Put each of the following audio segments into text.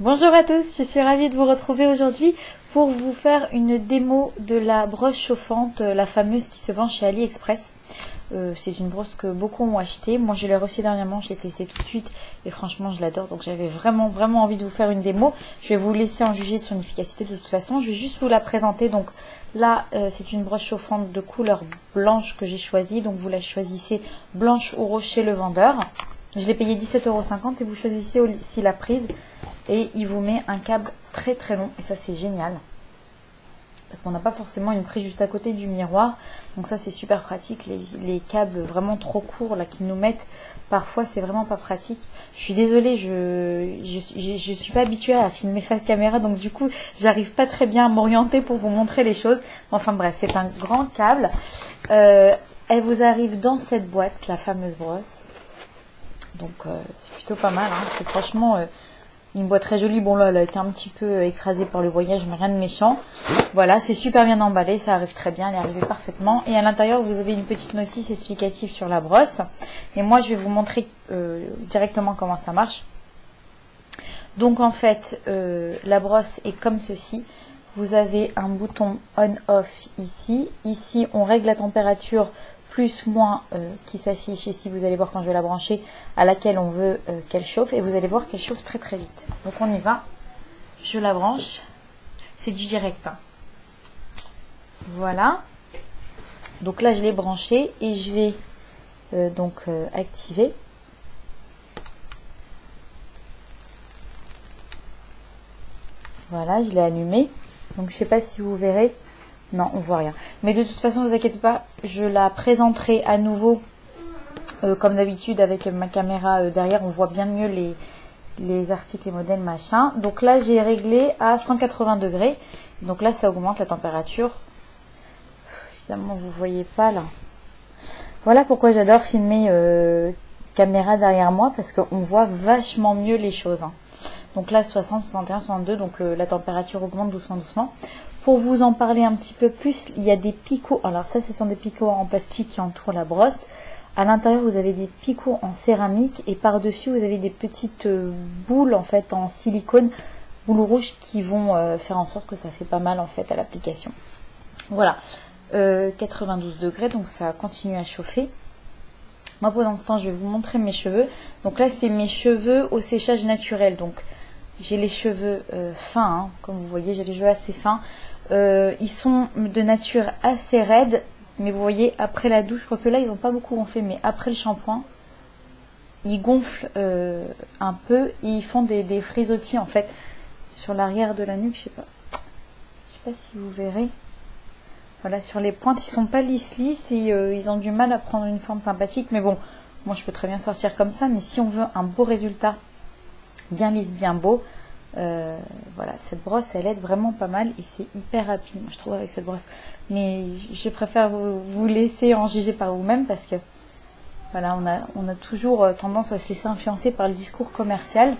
Bonjour à tous, je suis ravie de vous retrouver aujourd'hui pour vous faire une démo de la brosse chauffante, la fameuse qui se vend chez AliExpress. C'est une brosse que beaucoup ont acheté. Moi je l'ai reçue dernièrement, je l'ai testée tout de suite et franchement je l'adore. Donc j'avais vraiment envie de vous faire une démo. Je vais vous laisser en juger de son efficacité de toute façon. Je vais juste vous la présenter. Donc là c'est une brosse chauffante de couleur blanche que j'ai choisie. Donc vous la choisissez blanche ou rose chez le vendeur. Je l'ai payé 17,50 € et vous choisissez aussi la prise. Et il vous met un câble très long et ça c'est génial. Parce qu'on n'a pas forcément une prise juste à côté du miroir. Donc ça c'est super pratique. Les câbles vraiment trop courts là qu'ils nous mettent, parfois c'est vraiment pas pratique. Je suis désolée, je suis pas habituée à filmer face caméra. Donc du coup j'arrive pas très bien à m'orienter pour vous montrer les choses. Enfin bref, c'est un grand câble. Elle vous arrive dans cette boîte, la fameuse brosse. Donc c'est plutôt pas mal, hein. C'est franchement une boîte très jolie. Bon là elle a été un petit peu écrasée par le voyage, mais rien de méchant. Voilà, c'est super bien emballé, ça arrive très bien, elle est arrivée parfaitement. Et à l'intérieur vous avez une petite notice explicative sur la brosse. Et moi je vais vous montrer directement comment ça marche. Donc en fait la brosse est comme ceci. Vous avez un bouton on-off ici. Ici on règle la température plus moins qui s'affiche ici, vous allez voir quand je vais la brancher, à laquelle on veut qu'elle chauffe, et vous allez voir qu'elle chauffe très vite. Donc on y va, je la branche, c'est du direct, hein. Voilà, donc là je l'ai branchée et je vais activer. Voilà, je l'ai allumée, donc je sais pas si vous verrez. Non, on voit rien. Mais de toute façon, ne vous inquiétez pas, je la présenterai à nouveau comme d'habitude avec ma caméra derrière. On voit bien mieux les articles, les modèles, machin. Donc là, j'ai réglé à 180 degrés. Donc là, ça augmente la température. Évidemment, vous voyez pas là. Voilà pourquoi j'adore filmer caméra derrière moi, parce qu'on voit vachement mieux les choses, hein. Donc là, 60, 61, 62, donc la température augmente doucement. Pour vous en parler un petit peu plus, il y a des picots. Alors ça, ce sont des picots en plastique qui entourent la brosse. À l'intérieur, vous avez des picots en céramique et par-dessus, vous avez des petites boules en fait en silicone, boules rouges qui vont faire en sorte que ça fait pas mal en fait à l'application. Voilà, 92 degrés, donc ça continue à chauffer. Moi, pendant ce temps, je vais vous montrer mes cheveux. Donc là, c'est mes cheveux au séchage naturel. Donc j'ai les cheveux fins, hein, comme vous voyez, j'ai les cheveux assez fins. Ils sont de nature assez raides, mais vous voyez après la douche, je crois que là ils n'ont pas beaucoup gonflé, mais après le shampoing ils gonflent un peu et ils font des frisottis en fait sur l'arrière de la nuque. Je sais pas si vous verrez. Voilà, sur les pointes ils sont pas lisses et ils ont du mal à prendre une forme sympathique, mais bon, moi je peux très bien sortir comme ça. Mais si on veut un beau résultat, bien lisse, bien beau, voilà, cette brosse elle aide vraiment pas mal et c'est hyper rapide, moi, je trouve, avec cette brosse. Mais je préfère vous laisser en juger par vous-même, parce que voilà, on a toujours tendance à se laisser influencer par le discours commercial,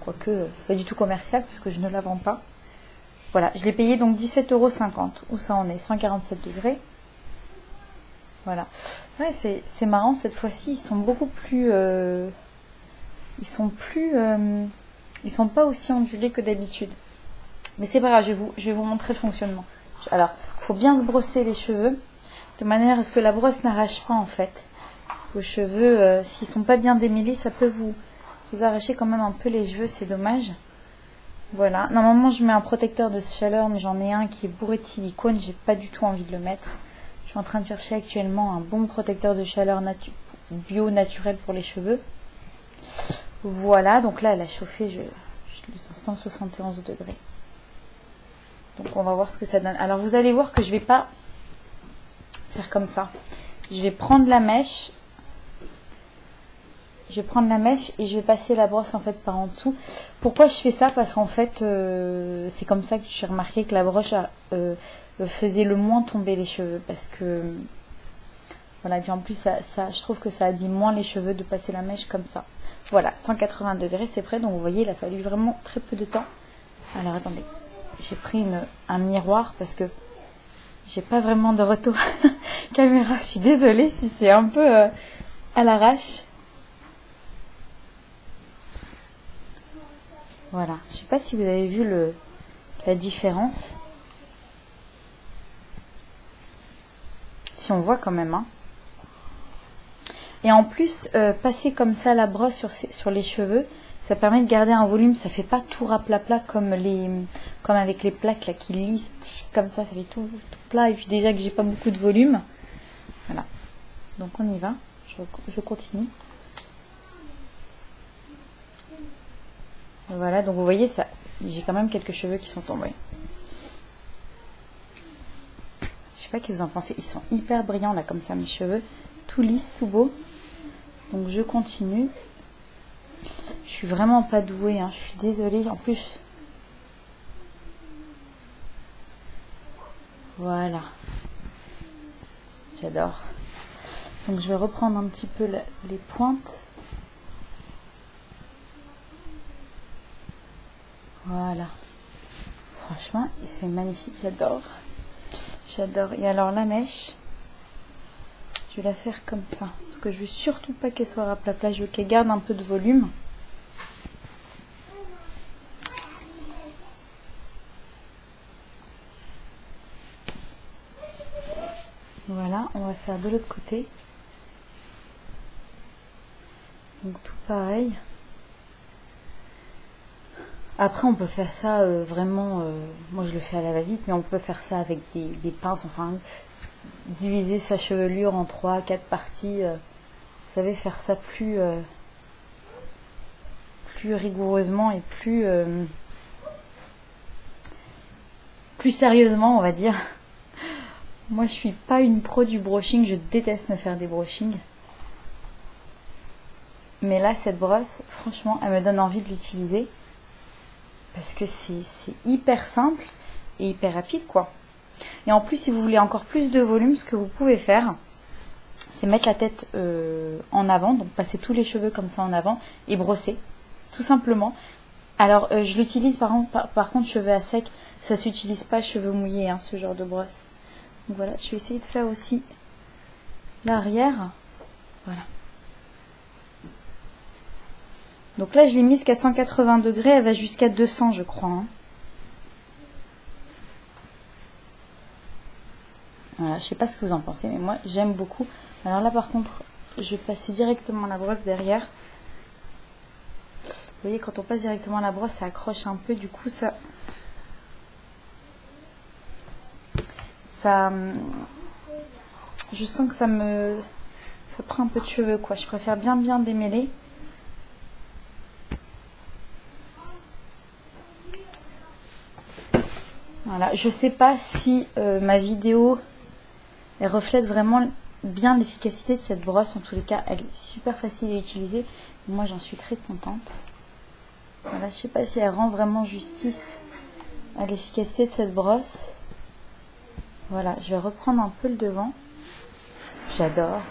quoique c'est pas du tout commercial puisque je ne la vends pas. Voilà, je l'ai payé donc 17,50 €. Où ça en est, 147 degrés. Voilà, ouais, c'est marrant, cette fois-ci ils sont beaucoup plus ils sont pas aussi ondulés que d'habitude. Mais c'est pas grave, je vais vous montrer le fonctionnement. Alors, il faut bien se brosser les cheveux, de manière à ce que la brosse n'arrache pas en fait. Vos cheveux, s'ils sont pas bien démêlés, ça peut vous arracher quand même un peu les cheveux, c'est dommage. Voilà, normalement je mets un protecteur de chaleur, mais j'en ai un qui est bourré de silicone, j'ai pas du tout envie de le mettre. Je suis en train de chercher actuellement un bon protecteur de chaleur bio naturel pour les cheveux. Voilà, donc là elle a chauffé, je le sens 171 degrés. Donc on va voir ce que ça donne. Alors vous allez voir que je vais pas faire comme ça. Je vais prendre la mèche. Je vais prendre la mèche et je vais passer la brosse en fait par en dessous. Pourquoi je fais ça? Parce qu'en fait c'est comme ça que j'ai remarqué que la brosse faisait le moins tomber les cheveux. Parce que voilà, puis en plus je trouve que ça abîme moins les cheveux de passer la mèche comme ça. Voilà, 180 degrés, c'est prêt. Donc vous voyez, il a fallu vraiment très peu de temps. Alors attendez, j'ai pris un miroir parce que j'ai pas vraiment de retour caméra. Je suis désolée si c'est un peu à l'arrache. Voilà, je sais pas si vous avez vu la différence. Si on voit quand même, hein. Et en plus, passer comme ça la brosse sur les cheveux, ça permet de garder un volume. Ça fait pas tout raplapla comme avec les plaques là qui lissent comme ça fait tout plat. Et puis déjà que j'ai pas beaucoup de volume. Voilà. Donc on y va. Je continue. Voilà, donc vous voyez ça. J'ai quand même quelques cheveux qui sont tombés. Je sais pas ce que vous en pensez. Ils sont hyper brillants là comme ça mes cheveux. Tout lisse, tout beau. Donc je continue. Je suis vraiment pas douée, hein. Je suis désolée. En plus, voilà. J'adore. Donc je vais reprendre un petit peu les pointes. Voilà. Franchement, c'est magnifique. J'adore. J'adore. Et alors la mèche, je vais la faire comme ça. Parce que je veux surtout pas qu'elle soit raplapla. Je veux qu'elle garde un peu de volume. Voilà, on va faire de l'autre côté. Donc tout pareil. Après on peut faire ça vraiment, moi je le fais à la va-vite, mais on peut faire ça avec des pinces, enfin diviser sa chevelure en 3-4 parties. Vous savez, faire ça plus rigoureusement et plus sérieusement, on va dire. Moi je suis pas une pro du brushing, je déteste me faire des brushings. Mais là cette brosse, franchement, elle me donne envie de l'utiliser. Parce que c'est hyper simple et hyper rapide quoi. Et en plus si vous voulez encore plus de volume, ce que vous pouvez faire, c'est mettre la tête en avant, donc passer tous les cheveux comme ça en avant et brosser, tout simplement. Alors je l'utilise par contre cheveux à sec, ça s'utilise pas cheveux mouillés, hein, ce genre de brosse. Donc voilà, je vais essayer de faire aussi l'arrière. Voilà. Donc là, je l'ai mise qu'à 180 degrés, elle va jusqu'à 200, je crois. Hein. Voilà, je sais pas ce que vous en pensez, mais moi, j'aime beaucoup. Alors là, par contre, je vais passer directement la brosse derrière. Vous voyez, quand on passe directement la brosse, ça accroche un peu. Du coup, ça je sens que ça prend un peu de cheveux, quoi. Je préfère bien démêler. Voilà, je sais pas si ma vidéo elle reflète vraiment bien l'efficacité de cette brosse. En tous les cas, elle est super facile à utiliser. Moi, j'en suis très contente. Voilà, je sais pas si elle rend vraiment justice à l'efficacité de cette brosse. Voilà, je vais reprendre un peu le devant. J'adore.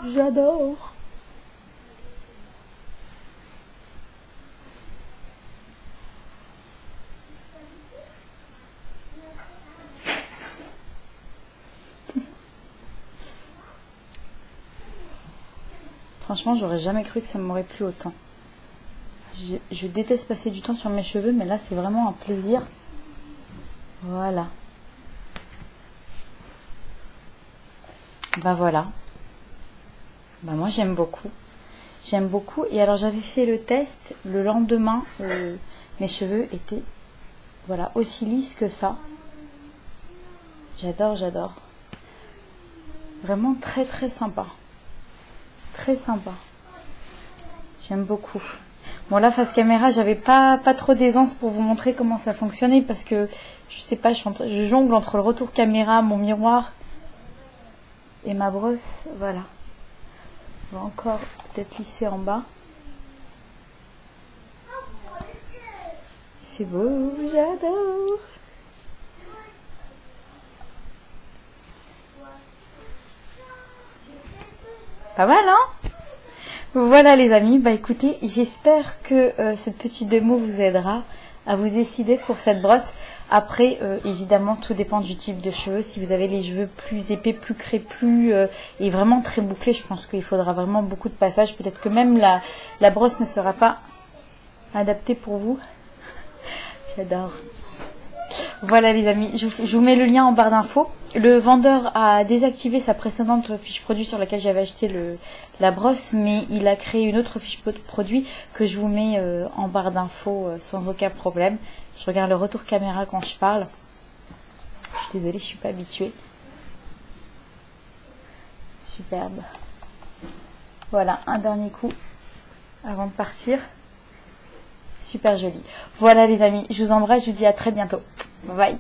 J'adore. Franchement, j'aurais jamais cru que ça m'aurait plu autant. Je déteste passer du temps sur mes cheveux, mais là, c'est vraiment un plaisir. Voilà. Bah voilà. Bah moi, j'aime beaucoup. J'aime beaucoup. Et alors, j'avais fait le test le lendemain. Mes cheveux étaient voilà, aussi lisses que ça. J'adore, j'adore. Vraiment très, très sympa. Très sympa. J'aime beaucoup. Bon là face caméra j'avais pas trop d'aisance pour vous montrer comment ça fonctionnait parce que je sais pas, je jongle entre le retour caméra, mon miroir et ma brosse. Voilà. On va encore peut-être lisser en bas. C'est beau, j'adore. Pas mal, hein? Voilà les amis, bah écoutez, j'espère que cette petite démo vous aidera à vous décider pour cette brosse. Après, évidemment, tout dépend du type de cheveux. Si vous avez les cheveux plus épais, plus crépus et vraiment très bouclés, je pense qu'il faudra vraiment beaucoup de passages. Peut-être que même la brosse ne sera pas adaptée pour vous. J'adore. Voilà les amis, je vous mets le lien en barre d'infos. Le vendeur a désactivé sa précédente fiche produit sur laquelle j'avais acheté la brosse, mais il a créé une autre fiche produit que je vous mets en barre d'infos sans aucun problème. Je regarde le retour caméra quand je parle. Je suis désolée, je suis pas habituée. Superbe. Voilà, un dernier coup avant de partir. Super joli. Voilà les amis, je vous embrasse, je vous dis à très bientôt. Bye bye.